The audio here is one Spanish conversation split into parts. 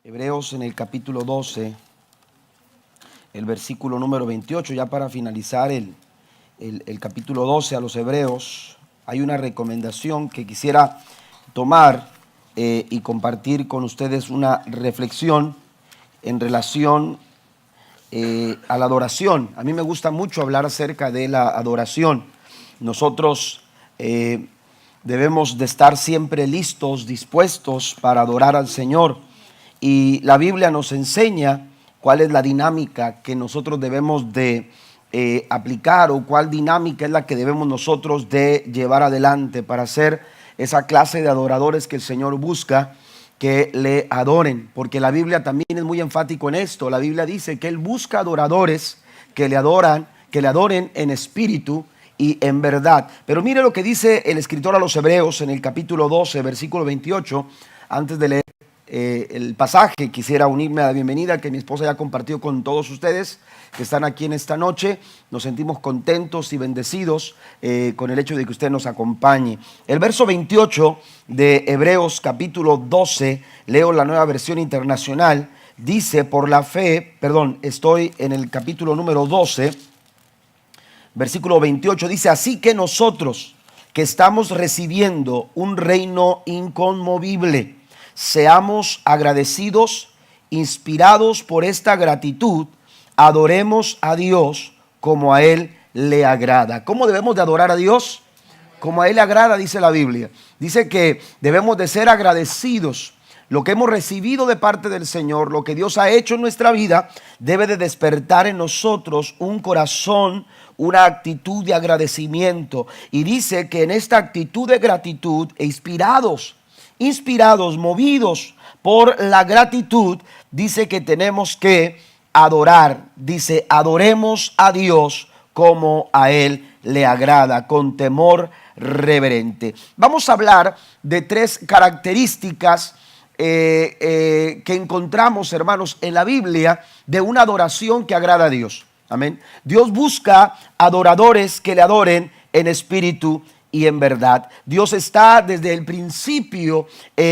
Hebreos en el capítulo 12, el versículo número 28, ya para finalizar el capítulo 12 a los Hebreos, hay una recomendación que quisiera tomar y compartir con ustedes una reflexión en relación a la adoración. A mí me gusta mucho hablar acerca de la adoración. Nosotros debemos de estar siempre listos, dispuestos para adorar al Señor. Y la Biblia nos enseña cuál es la dinámica que nosotros debemos de aplicar, o cuál dinámica es la que debemos nosotros de llevar adelante para ser esa clase de adoradores que el Señor busca que le adoren. Porque la Biblia también es muy enfático en esto. La Biblia dice que Él busca adoradores que le adoren en espíritu y en verdad. Pero mire lo que dice el escritor a los Hebreos en el capítulo 12, versículo 28. Antes de leer el pasaje, quisiera unirme a la bienvenida que mi esposa ya ha compartido con todos ustedes que están aquí en esta noche. Nos sentimos contentos y bendecidos con el hecho de que usted nos acompañe. El verso 28 de Hebreos capítulo 12, leo la Nueva Versión Internacional, dice: por la fe, estoy en el capítulo número 12, versículo 28, dice: así que nosotros que estamos recibiendo un reino inconmovible, seamos agradecidos, inspirados por esta gratitud, adoremos a Dios como a Él le agrada. ¿Cómo debemos de adorar a Dios? Como a Él le agrada, dice la Biblia. Dice que debemos de ser agradecidos. Lo que hemos recibido de parte del Señor, lo que Dios ha hecho en nuestra vida, debe de despertar en nosotros un corazón, una actitud de agradecimiento. Y dice que en esta actitud de gratitud, inspirados, movidos por la gratitud, dice que tenemos que adorar. Dice: adoremos a Dios como a Él le agrada, con temor reverente. Vamos a hablar de tres características que encontramos, hermanos, en la Biblia de una adoración que agrada a Dios. Amén. Dios busca adoradores que le adoren en espíritu y en verdad. Dios está desde el principio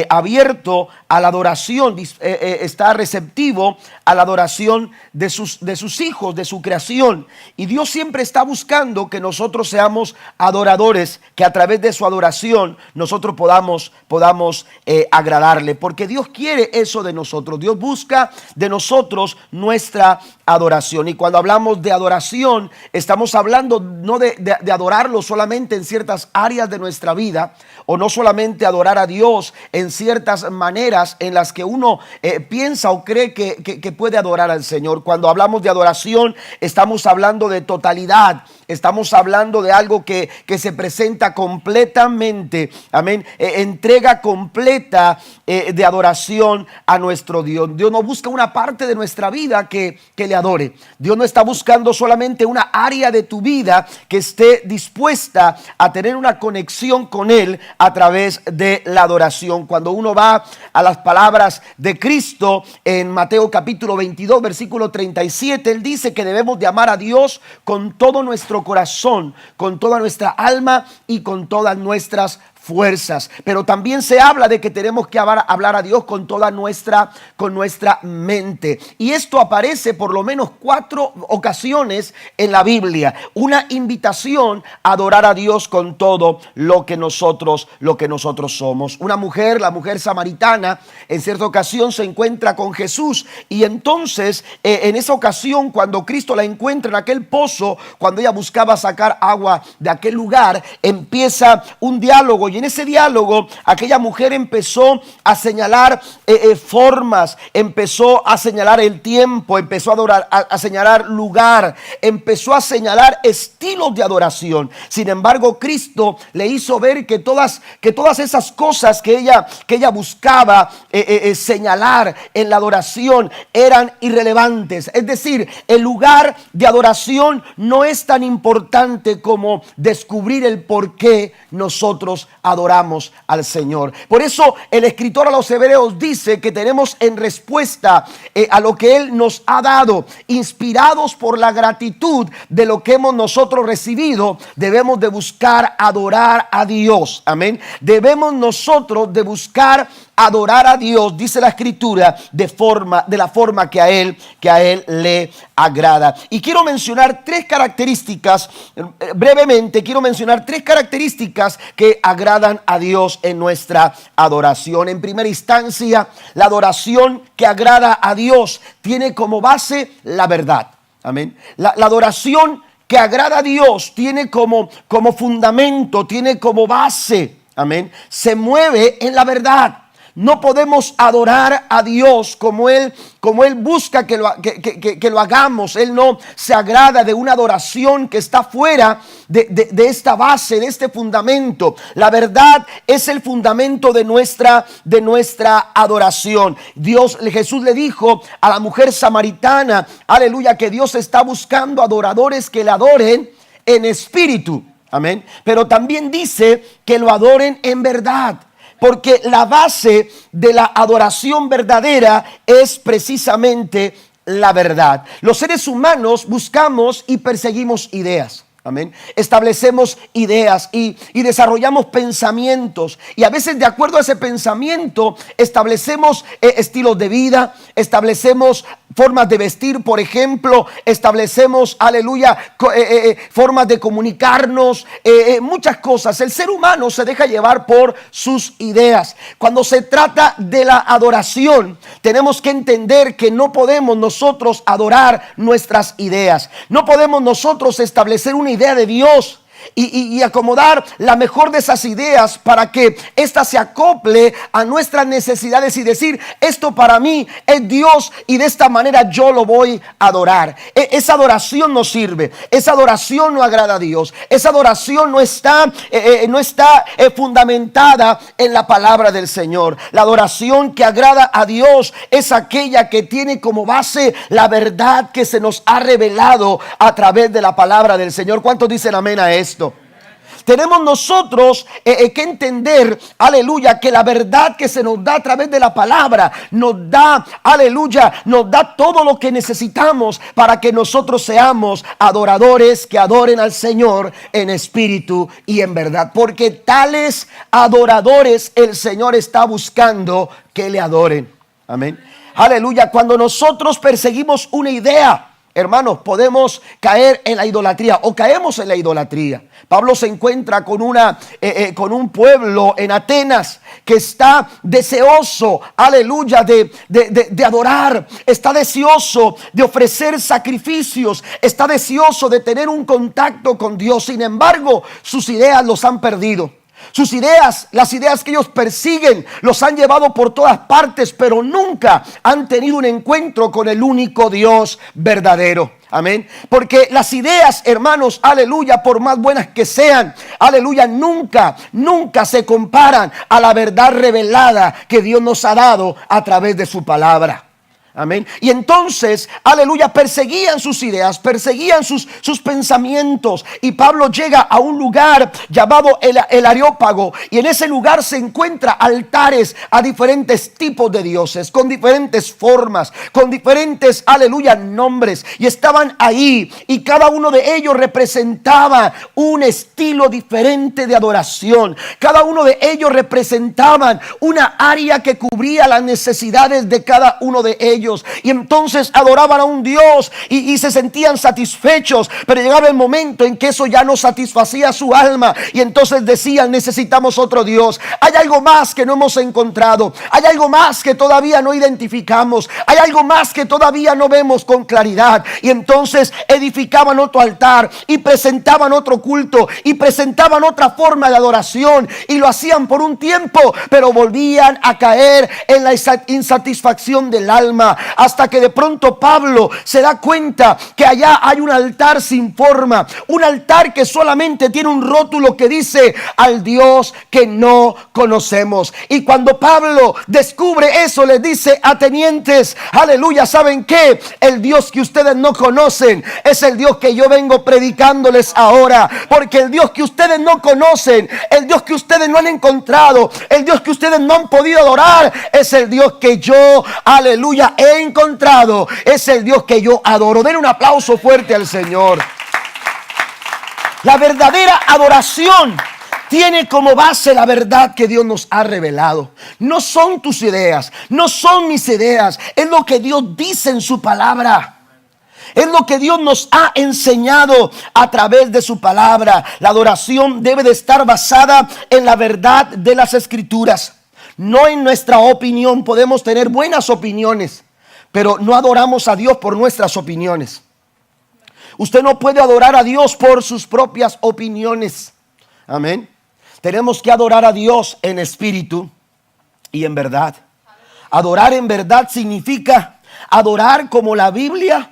abierto a la adoración, está receptivo a la adoración de sus hijos, de su creación. Y Dios siempre está buscando que nosotros seamos adoradores, que a través de su adoración nosotros podamos agradarle. Porque Dios quiere eso de nosotros. Dios busca de nosotros nuestra adoración. Y cuando hablamos de adoración, estamos hablando no de adorarlo solamente en ciertas áreas de nuestra vida, o no solamente adorar a Dios en ciertas maneras en las que uno piensa o cree que puede adorar al Señor. Cuando hablamos de adoración, estamos hablando de totalidad, estamos hablando de algo que se presenta completamente, amén, entrega completa de adoración a nuestro Dios. Dios no busca una parte de nuestra vida que le adore. Dios no está buscando solamente una área de tu vida que esté dispuesta a tener una conexión con Él a través de la adoración. Cuando uno va a las palabras de Cristo en Mateo capítulo 22, versículo 37, Él dice que debemos de amar a Dios con todo nuestro corazón, con toda nuestra alma y con todas nuestras fuerzas. Pero también se habla de que tenemos que hablar a Dios con toda nuestra mente. Y esto aparece por lo menos 4 ocasiones en la Biblia. Una invitación a adorar a Dios con todo lo que nosotros somos. Una mujer, la mujer samaritana, en cierta ocasión se encuentra con Jesús. Y entonces, en esa ocasión, cuando Cristo la encuentra en aquel pozo, cuando ella buscaba sacar agua de aquel lugar, empieza un diálogo. Y en ese diálogo, aquella mujer empezó a señalar formas, empezó a señalar el tiempo, empezó a adorar, a señalar lugar, empezó a señalar estilos de adoración. Sin embargo, Cristo le hizo ver que todas esas cosas que ella buscaba señalar en la adoración eran irrelevantes. Es decir, el lugar de adoración no es tan importante como descubrir el por qué nosotros adoramos al Señor. Por eso el escritor a los Hebreos dice que tenemos en respuesta a lo que Él nos ha dado, inspirados por la gratitud de lo que hemos nosotros recibido, debemos de buscar adorar a Dios. Amén. Debemos nosotros de buscar adorar a Dios, dice la Escritura, de la forma que a Él le agrada. Y quiero mencionar tres características, brevemente, quiero mencionar tres características que agradan a Dios en nuestra adoración. En primera instancia, la adoración que agrada a Dios tiene como base la verdad. Amén. La adoración que agrada a Dios tiene como fundamento, tiene como base, amén, se mueve en la verdad. No podemos adorar a Dios como Él busca que lo hagamos. Él no se agrada de una adoración que está fuera de esta base, de este fundamento. La verdad es el fundamento de nuestra adoración. Jesús le dijo a la mujer samaritana, aleluya, que Dios está buscando adoradores que le adoren en espíritu. Amén. Pero también dice que lo adoren en verdad. Porque la base de la adoración verdadera es precisamente la verdad. Los seres humanos buscamos y perseguimos ideas. Amén. Establecemos ideas y desarrollamos pensamientos. Y a veces, de acuerdo a ese pensamiento, establecemos estilos de vida, establecemos formas de vestir, por ejemplo, establecemos, aleluya, formas de comunicarnos, muchas cosas. El ser humano se deja llevar por sus ideas. Cuando se trata de la adoración, tenemos que entender que no podemos nosotros adorar nuestras ideas. No podemos nosotros establecer una idea de Dios y acomodar la mejor de esas ideas para que ésta se acople a nuestras necesidades y decir, esto para mí es Dios y de esta manera yo lo voy a adorar. Esa adoración no sirve, esa adoración no agrada a Dios, esa adoración no está fundamentada en la palabra del Señor. La adoración que agrada a Dios es aquella que tiene como base la verdad que se nos ha revelado a través de la palabra del Señor. ¿Cuántos dicen amén a esto? Tenemos nosotros que entender, aleluya, que la verdad que se nos da a través de la palabra nos da, aleluya, nos da todo lo que necesitamos para que nosotros seamos adoradores que adoren al Señor en espíritu y en verdad. Porque tales adoradores el Señor está buscando que le adoren. Amén. Aleluya. Cuando nosotros perseguimos una idea, hermanos, podemos caer en la idolatría o caemos en la idolatría. Pablo se encuentra con un pueblo en Atenas que está deseoso, aleluya, de adorar. Está deseoso de ofrecer sacrificios. Está deseoso de tener un contacto con Dios. Sin embargo, sus ideas los han perdido. Sus ideas, las ideas que ellos persiguen, los han llevado por todas partes, pero nunca han tenido un encuentro con el único Dios verdadero. Amén. Porque las ideas, hermanos, aleluya, por más buenas que sean, aleluya, nunca se comparan a la verdad revelada que Dios nos ha dado a través de su palabra. Amén. Y entonces, aleluya, perseguían sus ideas, perseguían sus pensamientos. Y Pablo llega a un lugar llamado el Areópago. Y en ese lugar se encuentra altares a diferentes tipos de dioses, con diferentes formas, con diferentes, aleluya, nombres. Y estaban ahí. Y cada uno de ellos representaba un estilo diferente de adoración. Cada uno de ellos representaban una área que cubría las necesidades de cada uno de ellos. Y entonces adoraban a un Dios y se sentían satisfechos, pero llegaba el momento en que eso ya no satisfacía su alma y entonces decían, necesitamos otro Dios. Hay algo más que no hemos encontrado, hay algo más que todavía no identificamos, hay algo más que todavía no vemos con claridad. Y entonces edificaban otro altar y presentaban otro culto y presentaban otra forma de adoración y lo hacían por un tiempo, pero volvían a caer en la insatisfacción del alma. Hasta que de pronto Pablo se da cuenta que allá hay un altar sin forma, un altar que solamente tiene un rótulo que dice al Dios que no conocemos. Y cuando Pablo descubre eso, les dice, atenienses, aleluya, ¿saben qué? El Dios que ustedes no conocen es el Dios que yo vengo predicándoles ahora, porque el Dios que ustedes no conocen, el Dios que ustedes no han encontrado, el Dios que ustedes no han podido adorar, es el Dios que yo, aleluya, he encontrado, es el Dios que yo adoro. Den un aplauso fuerte al Señor. La verdadera adoración tiene como base la verdad que Dios nos ha revelado. No son tus ideas, no son mis ideas, es lo que Dios dice en su palabra. Es lo que Dios nos ha enseñado a través de su palabra. La adoración debe de estar basada en la verdad de las Escrituras, no en nuestra opinión. Podemos tener buenas opiniones, pero no adoramos a Dios por nuestras opiniones. Usted no puede adorar a Dios por sus propias opiniones. Amén. Tenemos que adorar a Dios en espíritu y en verdad. Adorar en verdad significa adorar como la Biblia,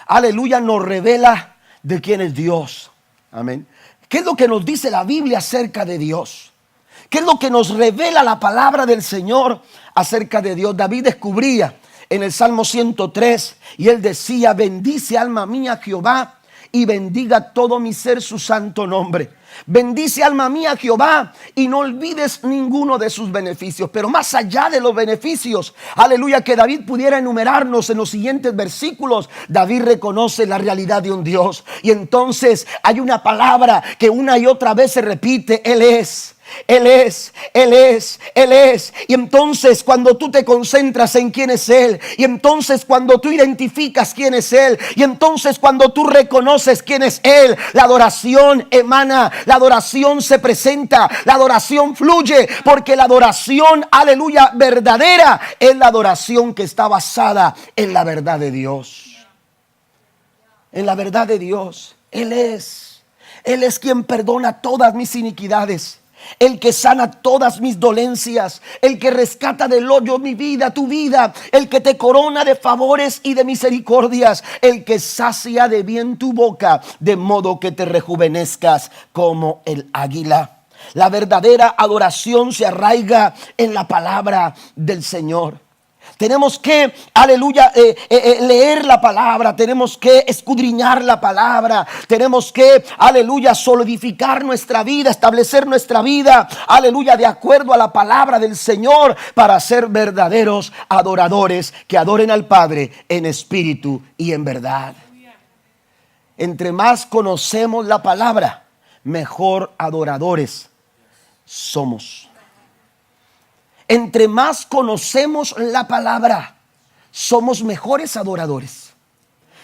aleluya, nos revela de quién es Dios. Amén. ¿Qué es lo que nos dice la Biblia acerca de Dios? ¿Qué es lo que nos revela la palabra del Señor acerca de Dios? David descubría en el Salmo 103 y él decía: bendice alma mía a Jehová y bendiga todo mi ser su santo nombre. Bendice alma mía a Jehová y no olvides ninguno de sus beneficios. Pero más allá de los beneficios, aleluya, que David pudiera enumerarnos en los siguientes versículos, David reconoce la realidad de un Dios. Y entonces hay una palabra que una y otra vez se repite: Él es. Él es, Él es, Él es. Y entonces cuando tú te concentras en quién es Él, y entonces cuando tú identificas quién es Él, y entonces cuando tú reconoces quién es Él, la adoración emana, la adoración se presenta, la adoración fluye, porque la adoración, aleluya, verdadera es la adoración que está basada en la verdad de Dios. En la verdad de Dios. Él es quien perdona todas mis iniquidades, el que sana todas mis dolencias, el que rescata del hoyo mi vida, tu vida, el que te corona de favores y de misericordias, el que sacia de bien tu boca, de modo que te rejuvenezcas como el águila. La verdadera adoración se arraiga en la palabra del Señor. Tenemos que, aleluya, leer la palabra, tenemos que escudriñar la palabra, tenemos que, aleluya, solidificar nuestra vida, establecer nuestra vida, aleluya, de acuerdo a la palabra del Señor, para ser verdaderos adoradores que adoren al Padre en espíritu y en verdad. Entre más conocemos la palabra, mejor adoradores somos. Entre más conocemos la palabra, somos mejores adoradores.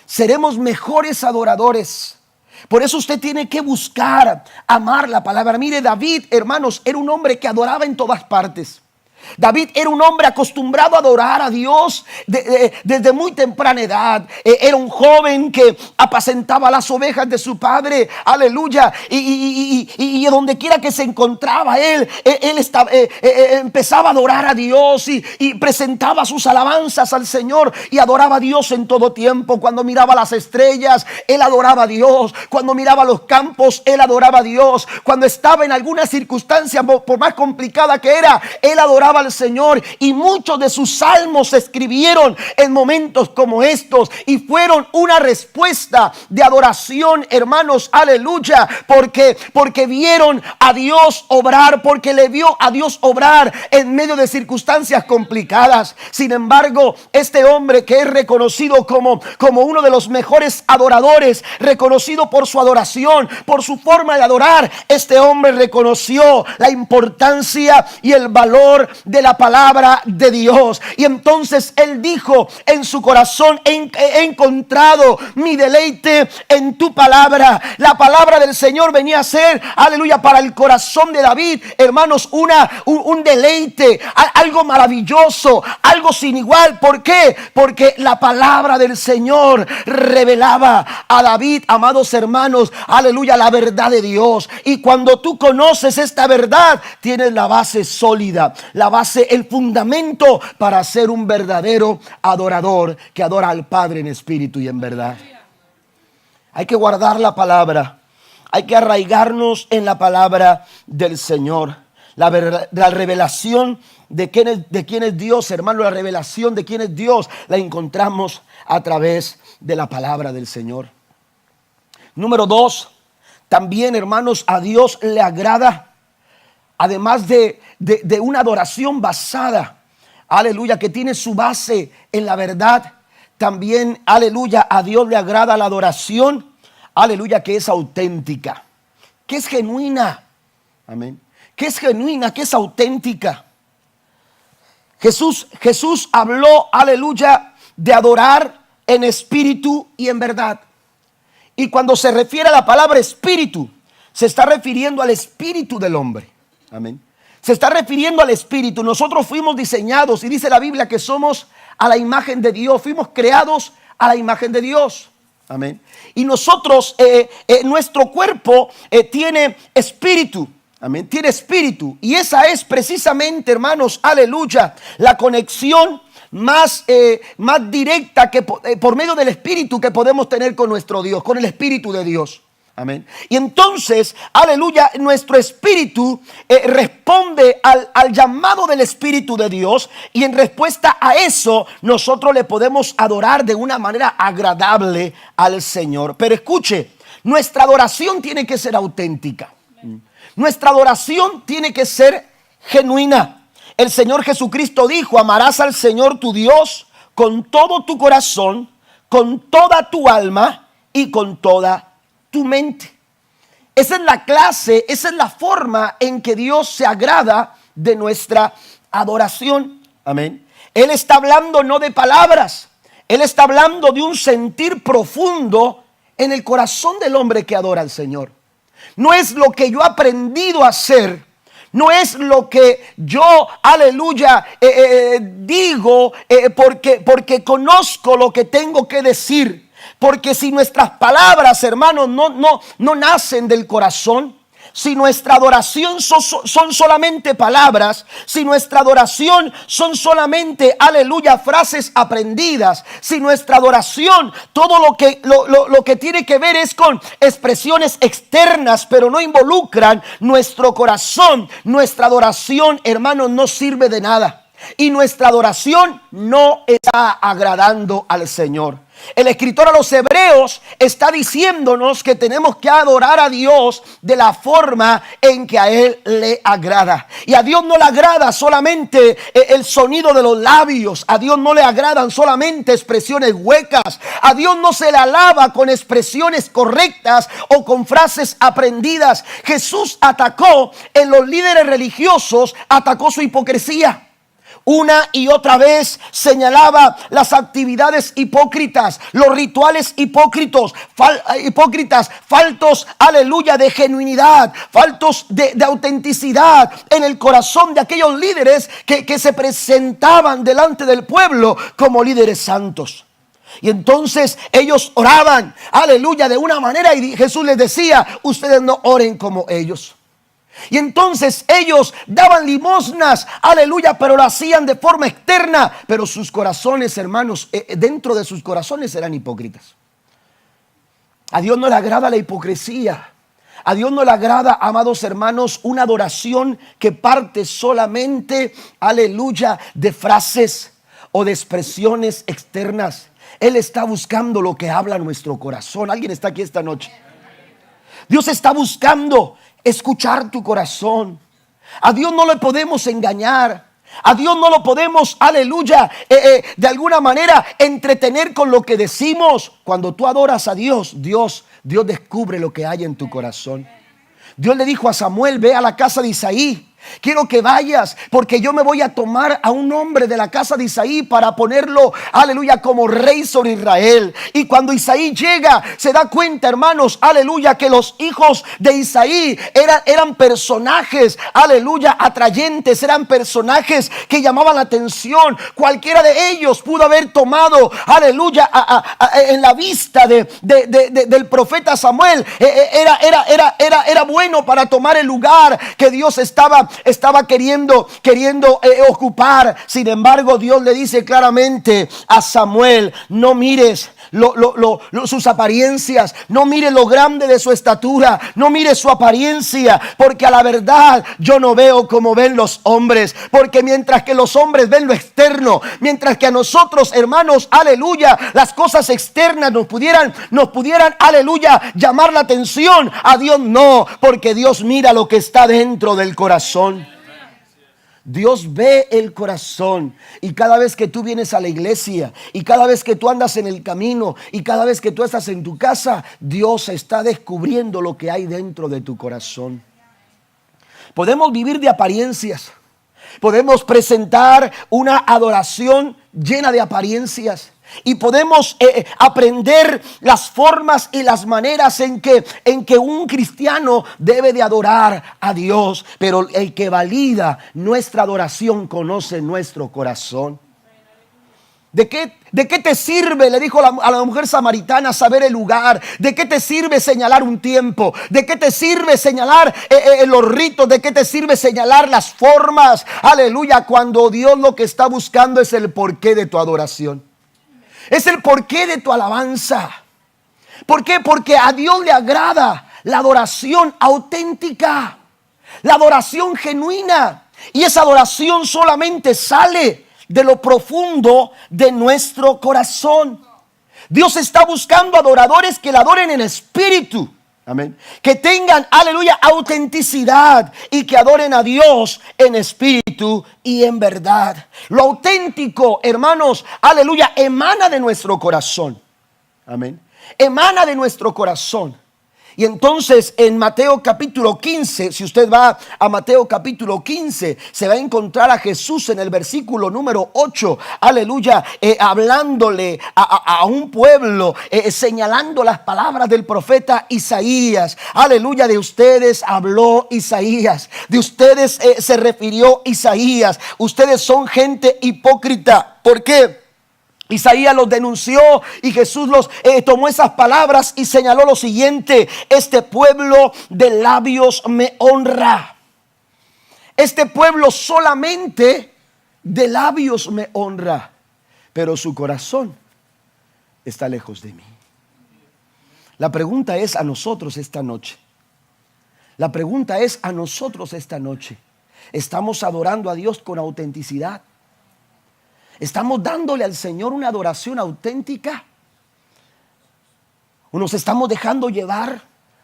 Seremos mejores adoradores. Por eso usted tiene que buscar amar la palabra. Mire, David, hermanos, era un hombre que adoraba en todas partes. David era un hombre acostumbrado a adorar a Dios desde muy temprana edad. Era un joven que apacentaba las ovejas de su padre, aleluya, y donde quiera que se encontraba él empezaba a adorar a Dios y presentaba sus alabanzas al Señor y adoraba a Dios en todo tiempo. Cuando miraba las estrellas, él adoraba a Dios. Cuando miraba los campos, él adoraba a Dios. Cuando estaba en alguna circunstancia, por más complicada que era, él adoraba al Señor, y muchos de sus salmos se escribieron en momentos como estos y fueron una respuesta de adoración, hermanos, aleluya, porque vieron a Dios obrar, porque le vio a Dios obrar en medio de circunstancias complicadas. Sin embargo, este hombre que es reconocido como uno de los mejores adoradores, reconocido por su adoración, por su forma de adorar, este hombre reconoció la importancia y el valor de la palabra de Dios. Y entonces él dijo en su corazón: he encontrado mi deleite en tu palabra. La palabra del Señor venía a ser, aleluya, para el corazón de David, hermanos, un deleite, algo maravilloso, algo sin igual. ¿Por qué? Porque la palabra del Señor revelaba a David, amados hermanos, aleluya, la verdad de Dios. Y cuando tú conoces esta verdad, tienes la base sólida, la base, el fundamento para ser un verdadero adorador que adora al Padre en espíritu y en verdad. Hay que guardar la palabra, hay que arraigarnos en la palabra del Señor. La revelación de quién es Dios, hermano, la revelación de quién es Dios la encontramos a través de la palabra del Señor. Número 2, también, hermanos, a Dios le agrada, además de una adoración basada, aleluya, que tiene su base en la verdad, también, aleluya, a Dios le agrada la adoración, aleluya, que es auténtica, que es genuina, Amén. Que es genuina, que es auténtica. Jesús habló, aleluya, de adorar en espíritu y en verdad. Y cuando se refiere a la palabra espíritu, se está refiriendo al espíritu del hombre. Amén. Se está refiriendo al espíritu. Nosotros fuimos diseñados, y dice la Biblia que somos a la imagen de Dios. Fuimos creados a la imagen de Dios. Amén. Y nosotros, nuestro cuerpo tiene espíritu. Amén. Tiene espíritu. Y esa es precisamente, hermanos, aleluya, la conexión más directa que por medio del espíritu que podemos tener con nuestro Dios, con el espíritu de Dios. Amén. Y entonces, aleluya, nuestro espíritu responde al llamado del Espíritu de Dios, y en respuesta a eso nosotros le podemos adorar de una manera agradable al Señor. Pero escuche, nuestra adoración tiene que ser auténtica. Nuestra adoración tiene que ser genuina. El Señor Jesucristo dijo: amarás al Señor tu Dios con todo tu corazón, con toda tu alma y con toda tu mente. Esa es la clase, esa es la forma en que Dios se agrada de nuestra adoración. Amén. Él está hablando no de palabras, Él está hablando de un sentir profundo en el corazón del hombre que adora al Señor. No es lo que yo he aprendido a hacer, no es lo que yo, aleluya, digo porque conozco lo que tengo que decir. Porque si nuestras palabras, hermanos, no nacen del corazón, si nuestra adoración son solamente palabras, si nuestra adoración son solamente, aleluya, frases aprendidas, si nuestra adoración, todo lo que tiene que ver es con expresiones externas, pero no involucran nuestro corazón, nuestra adoración, hermanos, no sirve de nada. Y nuestra adoración no está agradando al Señor. El escritor a los Hebreos está diciéndonos que tenemos que adorar a Dios de la forma en que a Él le agrada. Y a Dios no le agrada solamente el sonido de los labios. A Dios no le agradan solamente expresiones huecas. A Dios no se le alaba con expresiones correctas o con frases aprendidas. Jesús atacó en los líderes religiosos, atacó su hipocresía. Una y otra vez señalaba las actividades hipócritas, los rituales hipócritas, faltos, aleluya, de genuinidad, faltos de autenticidad en el corazón de aquellos líderes que se presentaban delante del pueblo como líderes santos. Y entonces ellos oraban, aleluya, de una manera, y Jesús les decía: ustedes no oren como ellos. Y entonces ellos daban limosnas, aleluya, pero lo hacían de forma externa. Pero sus corazones, hermanos, dentro de sus corazones eran hipócritas. A Dios no le agrada la hipocresía. A Dios no le agrada, amados hermanos, una adoración que parte solamente, aleluya, de frases o de expresiones externas. Él está buscando lo que habla nuestro corazón. ¿Alguien está aquí esta noche? Dios está buscando escuchar tu corazón. A Dios no le podemos engañar. A Dios no lo podemos, aleluya, de alguna manera entretener con lo que decimos. Cuando tú adoras a Dios, Dios descubre lo que hay en tu corazón. Dios le dijo a Samuel: ve a la casa de Isaí. Quiero que vayas, porque yo me voy a tomar a un hombre de la casa de Isaí para ponerlo, aleluya, como rey sobre Israel. Y cuando Isaí llega, se da cuenta, hermanos, aleluya, que los hijos de Isaí eran personajes, aleluya, atrayentes, eran personajes que llamaban la atención. Cualquiera de ellos pudo haber tomado, aleluya, en la vista del profeta Samuel. Era bueno para tomar el lugar que Dios estaba queriendo ocupar. Sin embargo, Dios le dice claramente a Samuel: no mires sus apariencias, no mires lo grande de su estatura, no mires su apariencia, porque a la verdad yo no veo como ven los hombres. Porque mientras que los hombres ven lo externo, mientras que a nosotros, hermanos, aleluya, las cosas externas nos pudieran, aleluya, llamar la atención, a Dios no, porque Dios mira lo que está dentro del corazón. Dios ve el corazón. Y cada vez que tú vienes a la iglesia, y cada vez que tú andas en el camino, y cada vez que tú estás en tu casa, Dios está descubriendo lo que hay dentro de tu corazón. Podemos vivir de apariencias. Podemos presentar una adoración llena de apariencias. Y podemos aprender las formas y las maneras en que un cristiano debe de adorar a Dios. Pero el que valida nuestra adoración conoce nuestro corazón. ¿De qué te sirve, le dijo a la mujer samaritana, saber el lugar? ¿De qué te sirve señalar un tiempo? ¿De qué te sirve señalar los ritos? ¿De qué te sirve señalar las formas? Aleluya, cuando Dios lo que está buscando es el porqué de tu adoración. Es el porqué de tu alabanza. ¿Por qué? Porque a Dios le agrada la adoración auténtica, la adoración genuina. Y esa adoración solamente sale de lo profundo de nuestro corazón. Dios está buscando adoradores que le adoren en espíritu. Amén. Que tengan, aleluya, autenticidad y que adoren a Dios en espíritu y en verdad. Lo auténtico, hermanos, aleluya, emana de nuestro corazón. Amén. Emana de nuestro corazón. Y entonces en Mateo capítulo 15, si usted va a Mateo capítulo 15, se va a encontrar a Jesús en el versículo número 8, aleluya, hablándole a un pueblo, señalando las palabras del profeta Isaías. Aleluya, de ustedes habló Isaías, de ustedes se refirió Isaías. Ustedes son gente hipócrita. ¿Por qué? Isaías los denunció y Jesús tomó esas palabras y señaló lo siguiente: este pueblo de labios me honra. Este pueblo solamente de labios me honra, pero su corazón está lejos de mí. La pregunta es a nosotros esta noche. La pregunta es a nosotros esta noche. ¿Estamos adorando a Dios con autenticidad? ¿Estamos dándole al Señor una adoración auténtica? ¿O nos estamos dejando llevar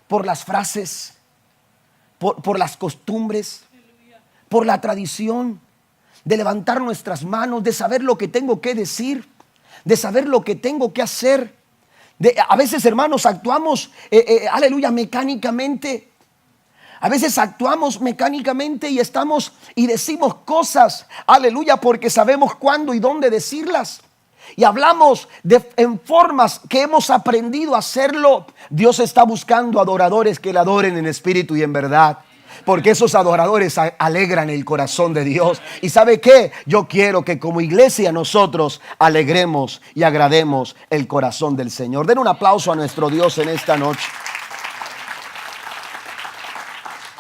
por las frases, por las costumbres, por la tradición de levantar nuestras manos, de saber lo que tengo que decir, de saber lo que tengo que hacer? A veces, hermanos, actuamos, aleluya, mecánicamente. A veces actuamos mecánicamente y decimos cosas, aleluya, porque sabemos cuándo y dónde decirlas. Y hablamos en formas que hemos aprendido a hacerlo. Dios está buscando adoradores que le adoren en espíritu y en verdad. Porque esos adoradores alegran el corazón de Dios. ¿Y sabe qué? Yo quiero que como iglesia nosotros alegremos y agrademos el corazón del Señor. Den un aplauso a nuestro Dios en esta noche.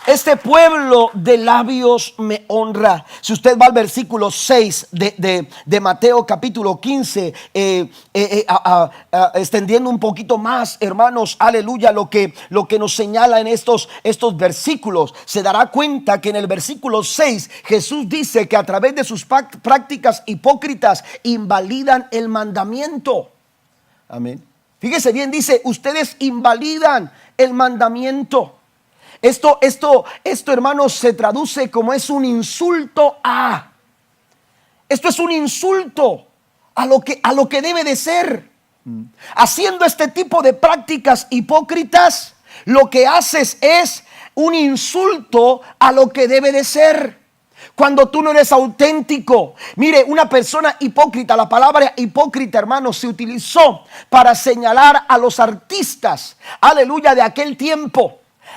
Este pueblo de labios me honra. Si usted va al versículo 6 de Mateo capítulo 15, extendiendo un poquito más, hermanos, aleluya, lo que nos señala en estos versículos, se dará cuenta que en el versículo 6 Jesús dice que a través de sus prácticas hipócritas invalidan el mandamiento. Amén. Fíjese bien, dice, ustedes invalidan el mandamiento. Esto, hermanos, se traduce como es un insulto a. Esto es un insulto a lo que debe de ser. Haciendo este tipo de prácticas hipócritas, lo que haces es un insulto a lo que debe de ser. Cuando tú no eres auténtico, mire, una persona hipócrita, la palabra hipócrita, hermanos, se utilizó para señalar a los artistas, aleluya, de aquel tiempo.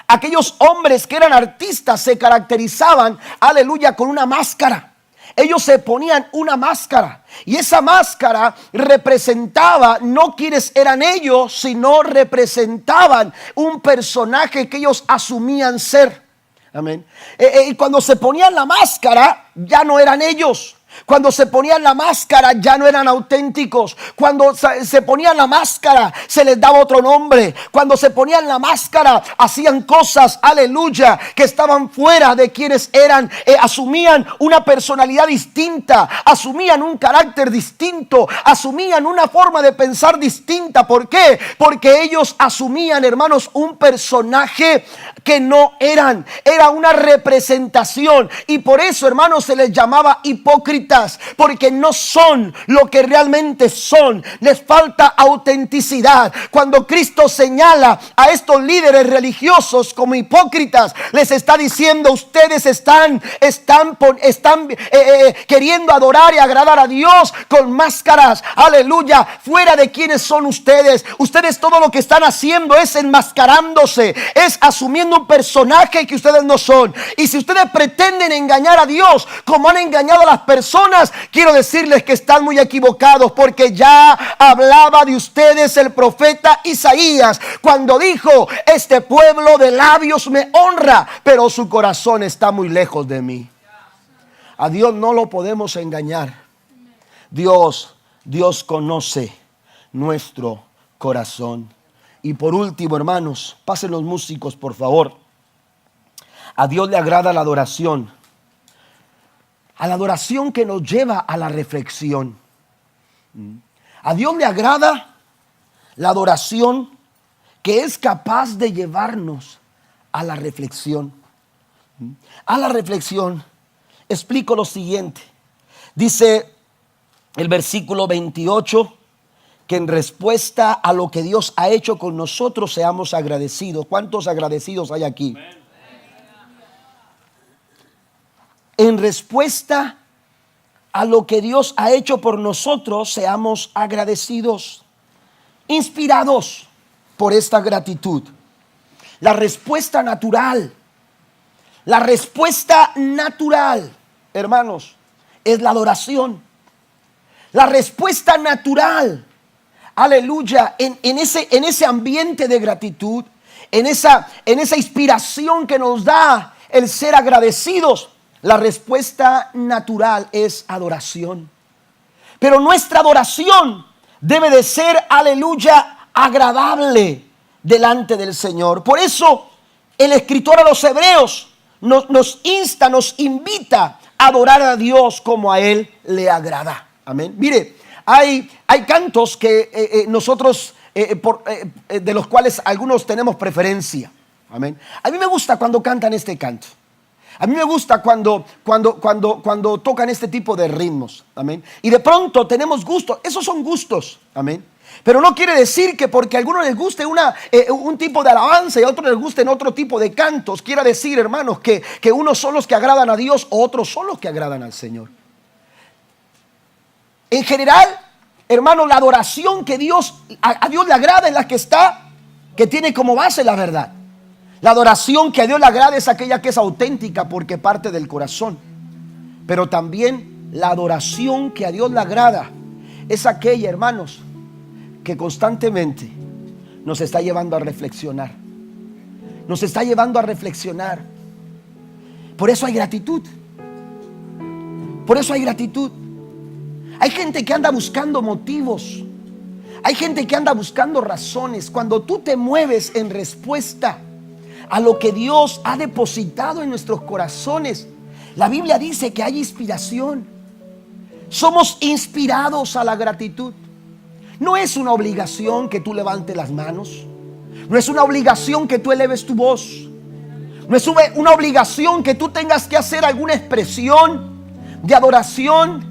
Aquellos hombres que eran artistas se caracterizaban, aleluya, con una máscara. Ellos se ponían una máscara y esa máscara representaba no quienes eran ellos, sino representaban un personaje que ellos asumían ser. Amén. Y cuando se ponían la máscara, ya no eran ellos. Cuando se ponían la máscara ya no eran auténticos. Cuando se ponían la máscara se les daba otro nombre. Cuando se ponían la máscara hacían cosas, aleluya, que estaban fuera de quienes eran. Asumían una personalidad distinta, asumían un carácter distinto, asumían una forma de pensar distinta. ¿Por qué? Porque ellos asumían, hermanos, un personaje que no eran. Era una representación y por eso, hermanos, se les llamaba hipócrita. hipócritas, porque no son lo que realmente son. Les falta autenticidad. Cuando Cristo señala a estos líderes religiosos como hipócritas, les está diciendo: ustedes están queriendo adorar y agradar a Dios con máscaras, aleluya, fuera de quienes son ustedes. Ustedes todo lo que están haciendo es enmascarándose, es asumiendo un personaje que ustedes no son. Y si ustedes pretenden engañar a Dios como han engañado a las personas, quiero decirles que están muy equivocados, porque ya hablaba de ustedes el profeta Isaías cuando dijo: este pueblo de labios me honra, pero su corazón está muy lejos de mí. A Dios no lo podemos engañar. Dios conoce nuestro corazón. Y por último, hermanos, pasen los músicos, por favor. A Dios le agrada la adoración. A la adoración que nos lleva a la reflexión. A Dios le agrada la adoración que es capaz de llevarnos a la reflexión. A la reflexión. Explico lo siguiente. Dice el versículo 28 que en respuesta a lo que Dios ha hecho con nosotros seamos agradecidos. ¿Cuántos agradecidos hay aquí? En respuesta a lo que Dios ha hecho por nosotros seamos agradecidos, inspirados por esta gratitud. La respuesta natural, hermanos, es la adoración. La respuesta natural, aleluya, en ese ambiente de gratitud, en esa inspiración que nos da el ser agradecidos, la respuesta natural es adoración. Pero nuestra adoración debe de ser, aleluya, agradable delante del Señor. Por eso el escritor a los Hebreos nos insta, nos invita a adorar a Dios como a Él le agrada. Amén. Mire, hay cantos que nosotros, de los cuales algunos tenemos preferencia. Amén. A mí me gusta cuando cantan este canto. A mí me gusta cuando tocan este tipo de ritmos. Amén. Y de pronto tenemos gusto. Esos son gustos. Amén. Pero no quiere decir que porque a algunos les guste un tipo de alabanza y a otros les gusten otro tipo de cantos, quiera decir, hermanos, que unos son los que agradan a Dios, otros son los que agradan al Señor. En general, hermanos, la adoración que a Dios le agrada es la que tiene como base la verdad. La adoración que a Dios le agrada es aquella que es auténtica porque parte del corazón. Pero también la adoración que a Dios le agrada es aquella, hermanos, que constantemente nos está llevando a reflexionar. Nos está llevando a reflexionar. Por eso hay gratitud. Por eso hay gratitud. Hay gente que anda buscando motivos. Hay gente que anda buscando razones. Cuando tú te mueves en respuesta a lo que Dios ha depositado en nuestros corazones, la Biblia dice que hay inspiración. Somos inspirados a la gratitud. No es una obligación que tú levantes las manos. No es una obligación que tú eleves tu voz. No es una obligación que tú tengas que hacer alguna expresión de adoración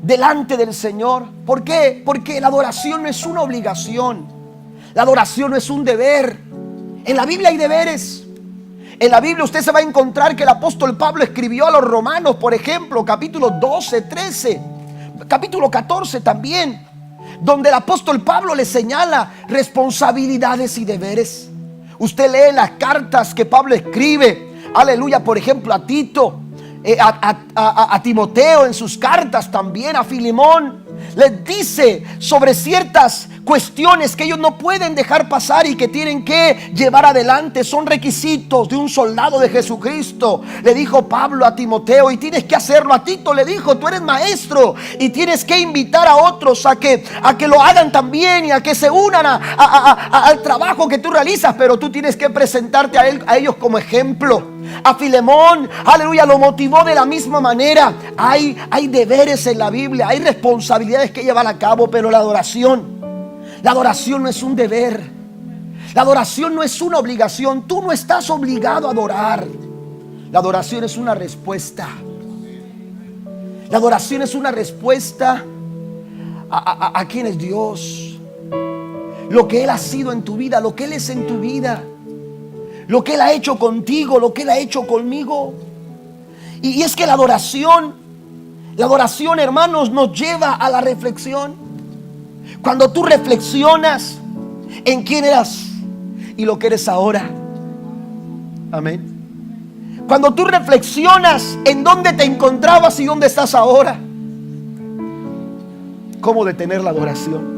delante del Señor. ¿Por qué? Porque la adoración no es una obligación. La adoración no es un deber. En la Biblia hay deberes. En la Biblia usted se va a encontrar que el apóstol Pablo escribió a los romanos, por ejemplo, capítulo 12, 13, capítulo 14 también, donde el apóstol Pablo le señala responsabilidades y deberes. Usted lee las cartas que Pablo escribe, aleluya, por ejemplo a Tito, a Timoteo en sus cartas también, a Filemón. Les dice sobre ciertas cuestiones que ellos no pueden dejar pasar y que tienen que llevar adelante. Son requisitos de un soldado de Jesucristo. Le dijo Pablo a Timoteo, y tienes que hacerlo. A Tito le dijo, tú eres maestro y tienes que invitar a otros a que lo hagan también y a que se unan al trabajo que tú realizas, pero tú tienes que presentarte a ellos como ejemplo. A Filemón, aleluya, lo motivó de la misma manera. Hay deberes en la Biblia, hay responsabilidades que llevar a cabo, pero la adoración no es un deber. La adoración no es una obligación. Tú no estás obligado a adorar. La adoración es una respuesta. La adoración es una respuesta a quién es Dios, lo que Él ha sido en tu vida, lo que Él es en tu vida, lo que Él ha hecho contigo, lo que Él ha hecho conmigo. Y es que la adoración, hermanos, nos lleva a la reflexión. Cuando tú reflexionas en quién eras y lo que eres ahora. Amén. Cuando tú reflexionas en dónde te encontrabas y dónde estás ahora. ¿Cómo detener la adoración?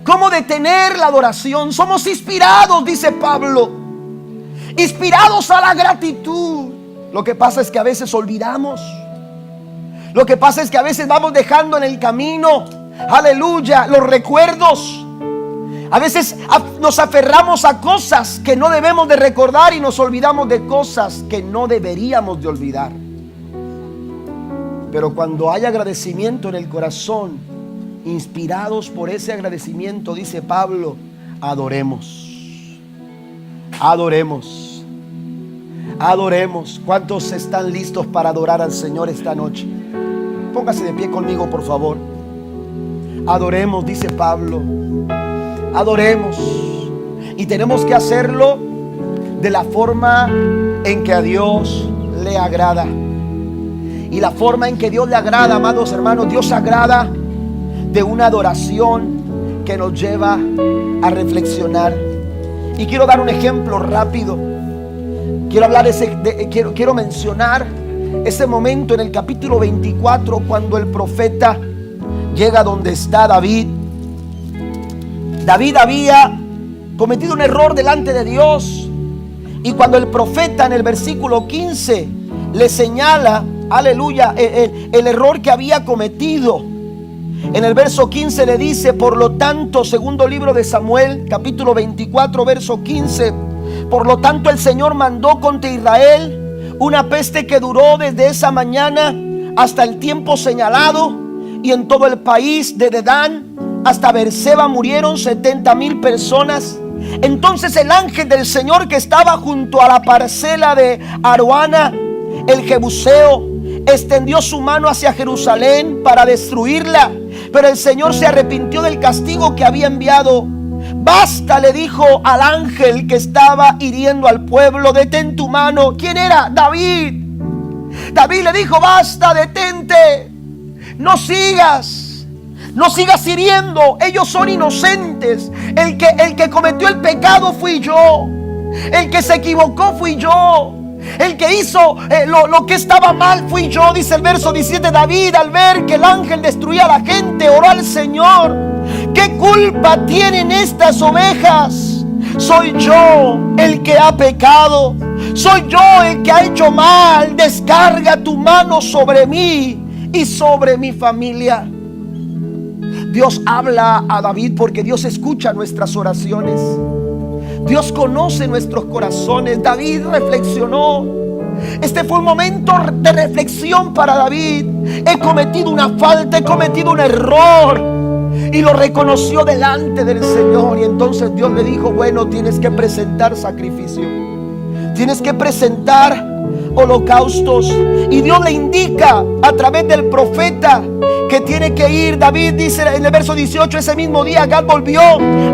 ¿Cómo detener la adoración? Somos inspirados, dice Pablo, inspirados a la gratitud. Lo que pasa es que a veces olvidamos. Lo que pasa es que a veces vamos dejando en el camino, aleluya, los recuerdos. A veces nos aferramos a cosas que no debemos de recordar y nos olvidamos de cosas que no deberíamos de olvidar. Pero cuando hay agradecimiento en el corazón, inspirados por ese agradecimiento, dice Pablo, adoremos. Adoremos. Adoremos. ¿Cuántos están listos para adorar al Señor esta noche? Póngase de pie conmigo, por favor. Adoremos, dice Pablo. Adoremos. Y tenemos que hacerlo de la forma en que a Dios le agrada. Y la forma en que Dios le agrada, amados hermanos, Dios se agrada de una adoración que nos lleva a reflexionar. Y quiero dar un ejemplo rápido. Quiero mencionar ese momento en el capítulo 24, cuando el profeta llega donde está David. David había cometido un error delante de Dios. Y cuando el profeta en el versículo 15 le señala, aleluya, el error que había cometido, en el verso 15 le dice: por lo tanto, segundo libro de Samuel, capítulo 24, verso 15, por lo tanto el Señor mandó contra Israel una peste que duró desde esa mañana hasta el tiempo señalado, y en todo el país de Dedán hasta Beerseba murieron 70,000 personas. Entonces el ángel del Señor, que estaba junto a la parcela de Aroana el Jebuseo, extendió su mano hacia Jerusalén para destruirla, pero el Señor se arrepintió del castigo que había enviado. Basta, le dijo al ángel que estaba hiriendo al pueblo, detén tu mano. ¿Quién era? David. David le dijo: basta, detente, no sigas hiriendo, ellos son inocentes. El que cometió el pecado fui yo, el que se equivocó fui yo, el que hizo lo que estaba mal fui yo. Dice el verso 17: David, al ver que el ángel destruía a la gente, oró al Señor: ¿qué culpa tienen estas ovejas? Soy yo el que ha pecado, soy yo el que ha hecho mal. Descarga tu mano sobre mí y sobre mi familia. Dios habla a David porque Dios escucha nuestras oraciones. Dios conoce nuestros corazones. David reflexionó. Este fue un momento de reflexión para David. He cometido una falta, he cometido un error, y lo reconoció delante del Señor. Y entonces Dios le dijo: bueno, tienes que presentar sacrificio, tienes que presentar holocaustos. Y Dios le indica a través del profeta que tiene que ir. David dice en el verso 18: ese mismo día Gad volvió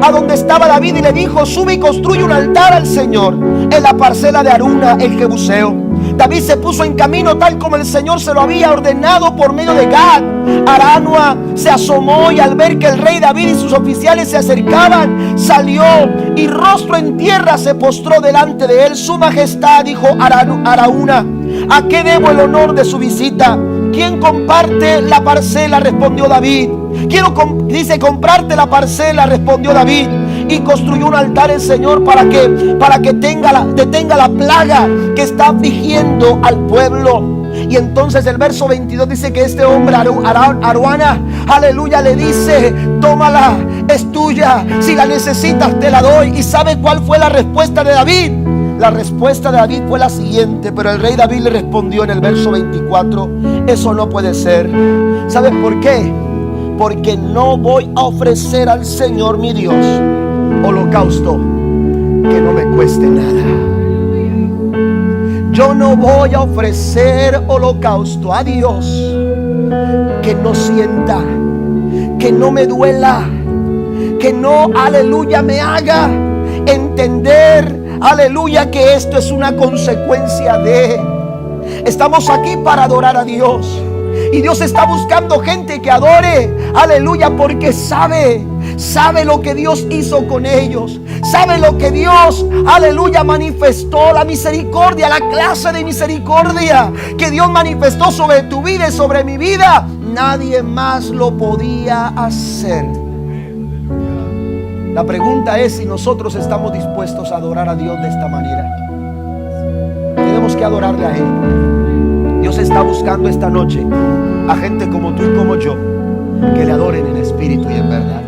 a donde estaba David y le dijo: sube y construye un altar al Señor en la parcela de Arauna el Jebuseo. David se puso en camino tal como el Señor se lo había ordenado por medio de Gad. Arauna se asomó, y al ver que el rey David y sus oficiales se acercaban, salió y rostro en tierra se postró delante de él. Su majestad, dijo Arauna, ¿a qué debo el honor de su visita? ¿Quién comparte la parcela?, respondió David. Dice: comprarte la parcela, respondió David. Y construyó un altar al Señor para que detenga la plaga que está afligiendo al pueblo. Y entonces el verso 22 dice que este hombre, Arauna, aleluya, le dice: tómala, es tuya, si la necesitas te la doy. ¿Y sabe cuál fue la respuesta de David? La respuesta de David fue la siguiente, pero el rey David le respondió en el verso 24: eso no puede ser. ¿Sabes por qué? Porque no voy a ofrecer al Señor mi Dios holocausto que no me cueste nada. Yo no voy a ofrecer holocausto a Dios que no sienta, que no me duela, que no, aleluya, me haga entender, aleluya, que esto es una consecuencia de... Estamos aquí para adorar a Dios. Y Dios está buscando gente que adore, aleluya, porque sabe lo que Dios hizo con ellos. Sabe lo que Dios, aleluya, manifestó, la misericordia, la clase de misericordia que Dios manifestó sobre tu vida y sobre mi vida. Nadie más lo podía hacer. La pregunta es si nosotros estamos dispuestos a adorar a Dios de esta manera. Tenemos que adorarle a Él. Dios está buscando esta noche a gente como tú y como yo, que le adoren en espíritu y en verdad.